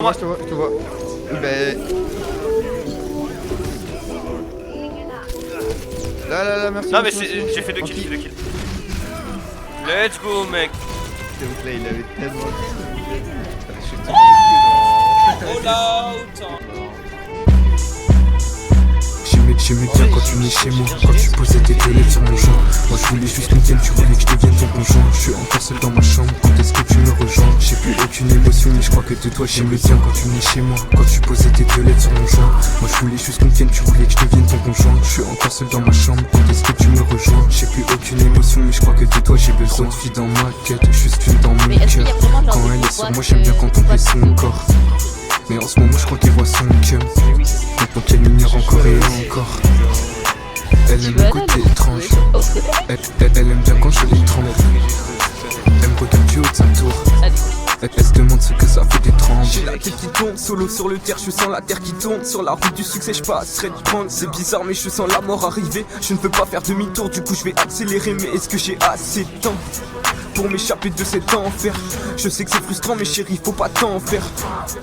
Moi je te vois. Ben... Là, merci. Non mais j'ai fait 2 kills, Let's go mec. Donc là il avait tellement... J'aimais bien quand tu venais chez moi, quand tu posais tes deux lettres sur mon champ. Moi je voulais juste qu'on tienne, tu voulais que je devienne ton conjoint. Je suis encore seul dans ma chambre, quand est-ce que tu me rejoins? J'ai plus aucune émotion, mais je crois que de toi j'aimais bien quand tu venais chez moi, quand tu posais tes deux lettres sur mon joint. Moi je voulais juste qu'on tienne, tu voulais que je devienne ton conjoint. Je suis encore seul dans ma chambre, quand est-ce que tu me rejoins? J'ai plus aucune émotion, mais je crois que de toi j'ai besoin. De filles dans ma tête, juste une dans mon cœur. Quand elle est sur moi, j'aime bien contempler son corps. Mais en ce moment je crois qu'elle voit son cœur. Donc elle m'ignore encore et encore. Elle aime le côté étrange. Elle aime bien quand je l'étrangle. Elle me regarde du haut de sa tour. Elle se demande ce que ça fait d'étrange. J'ai la tête qui tombe, solo sur le terre, je sens la terre qui tombe. Sur la route du succès, je passerai du prendre. C'est bizarre mais je sens la mort arriver. Je ne veux pas faire demi-tour, du coup je vais accélérer. Mais est-ce que j'ai assez de temps pour m'échapper de cet enfer? Je sais que c'est frustrant mais chérie, faut pas t'en faire.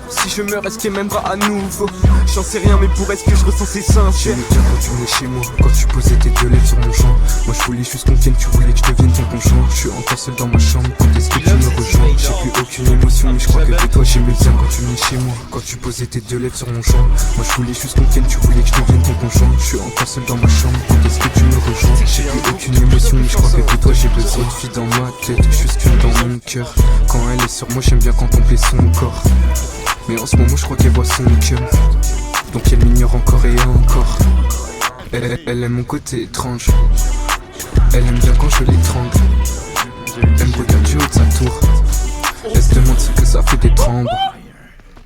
Si je meurs, est-ce qu'elle m'aimera à nouveau? J'en sais rien mais pour est-ce que je ressens c'est sincère? J'aimais bien quand tu venais chez moi, quand tu posais tes deux lettres sur mon champ. Moi je voulais juste qu'on tienne, tu voulais que je devienne ton conjoint. Je suis encore seul dans ma chambre, quand est-ce que tu me rejoins? J'ai plus aucune émotion mais je crois que de toi j'aimais bien quand tu venais chez moi, quand tu posais tes deux lettres sur mon champ. Moi je voulais juste qu'on tienne, tu voulais que je devienne ton conjoint. Je suis encore seul dans ma chambre, quand est-ce que tu me rejoins? J'ai plus aucune émotion mais je crois que de toi j'ai besoin. De filles dans ma tête, juste une dans mon cœur. Quand elle est sur moi j'aime bien contempler son corps. Mais en ce moment je crois qu'elle voit son cœur. Donc elle m'ignore encore et encore. Elle aime mon côté étrange. Elle aime bien quand je l'étrangle. Elle me regarde du haut de sa tour. Elle se demande ce que ça fait des trembles.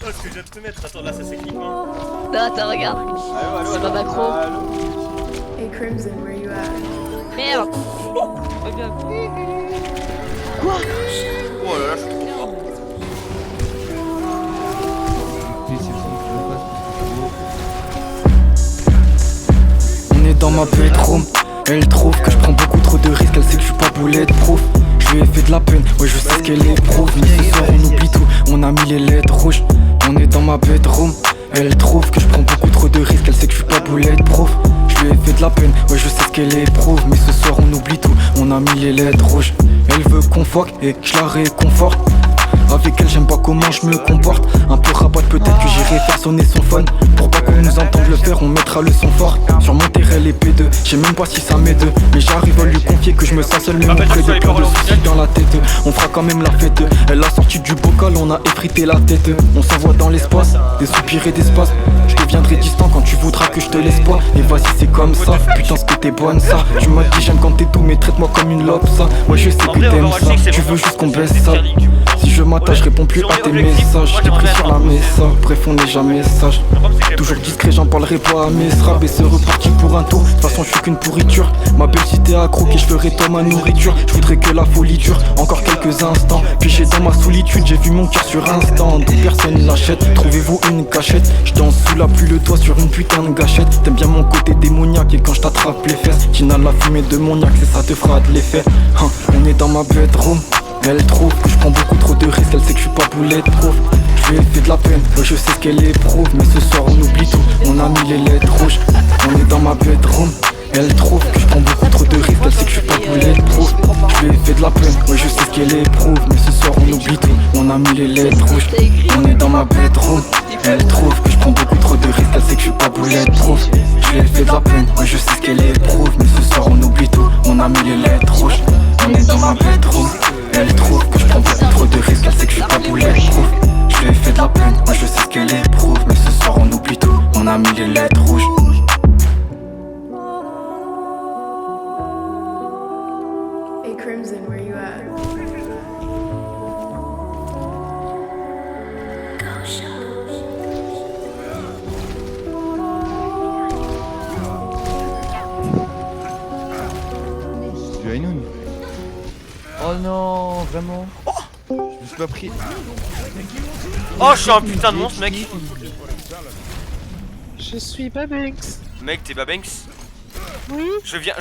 Oh, ce que je viens de te mettre, attends là ça s'écrit comment? Non, attends, regarde. C'est pas Macron. Hey Crimson, where you at? Merde. Quoi? Oh là là je suis trop fort. On est dans ma bedroom. Elle trouve que je prends beaucoup trop de risques. Elle sait que je suis pas bulletproof. Je lui ai fait de la peine, ouais je sais ce qu'elle éprouve. Mais ce soir on oublie tout, on a mis les lettres rouges. On est dans ma bedroom. Elle trouve que je prends beaucoup trop de risques. Elle sait que je suis pas bulletproof. Je lui ai fait de la peine, ouais je sais ce qu'elle éprouve. Mais ce soir on oublie tout, on a mis les lettres rouges. Elle veut qu'on fuck et que je la réconforte. Avec elle j'aime pas comment je me comporte. Un peu rabat peut-être que j'irai faire sonner son phone. Pour pas qu'on nous entende le faire on mettra le son fort. Sur mon terrain les P2, je sais même pas si ça m'aide. Mais j'arrive à lui confier que je me sens seul mais auprès de plein de soucis dans la tête. On fera quand même la fête. Elle a sorti du bocal, on a effrité la tête. On s'envoie dans l'espace, des soupirs et d'espace. Je deviendrai distant quand tu voudras que je te laisse pas. Et vas-y c'est comme ça, putain ce que t'es bonne ça. Tu m'as dit j'aime quand t'es doux mais traite-moi comme une lobe ça. Ouais je sais que t'aimes ça, tu veux juste qu'on baisse ça. Si je m'attache, je réponds plus à tes messages. Je t'ai pris sur la message, bref on n'est jamais sage. Toujours discret, j'en parlerai pas à mes straps. Et c'est reparti pour un tour, de toute façon je suis qu'une pourriture. Ma belle si t'es accro, que je ferai toi ma nourriture. Je voudrais que la folie dure, encore quelques instants. Piégé dans ma solitude, j'ai vu mon cœur sur instant. Donc personne l'achète, trouvez-vous une cachette. Je danse sous la pluie, le toit sur une putain de gâchette. T'aimes bien mon côté démoniaque et quand je t'attrape les fesses t'inhales la fumée de mon c'est ça te fera de l'effet. On est dans ma bedroom. Elle trouve que je prends beaucoup trop de risques, elle sait que je suis pas bulletproof. Je lui ai fait de la peine, ouais, je sais ce qu'elle éprouve. Mais ce soir on oublie tout, on a mis les lettres rouges. On est dans ma bedroom. Elle trouve que je prends beaucoup trop de risques, elle sait que je suis pas bulletproof. Je lui ai fait de la peine, ouais je sais ce qu'elle éprouve. Mais ce soir on oublie tout, on a mis les lettres rouges. On est dans ma bedroom. Elle trouve que je prends beaucoup trop de risques, elle sait que je suis pas bulletproof. Je lui ai fait de la peine, ouais je sais ce qu'elle éprouve. Mais ce soir on oublie tout, on a mis les lettres rouges. On est dans ma bedroom. Elle trouve que je prends beaucoup trop de risques, elle sait que je suis pas bulletproof. Je lui ai fait de la peine, moi je sais ce qu'elle éprouve. Mais ce soir on oublie tout, on a mis les lettres rouges. Hey Crimson, where you at? Du Hainoun. Oh non, vraiment. Je me suis pas pris. Oh je suis un putain de monstre mec. Je suis Babanks. Mec t'es Babanks. Oui. Je viens de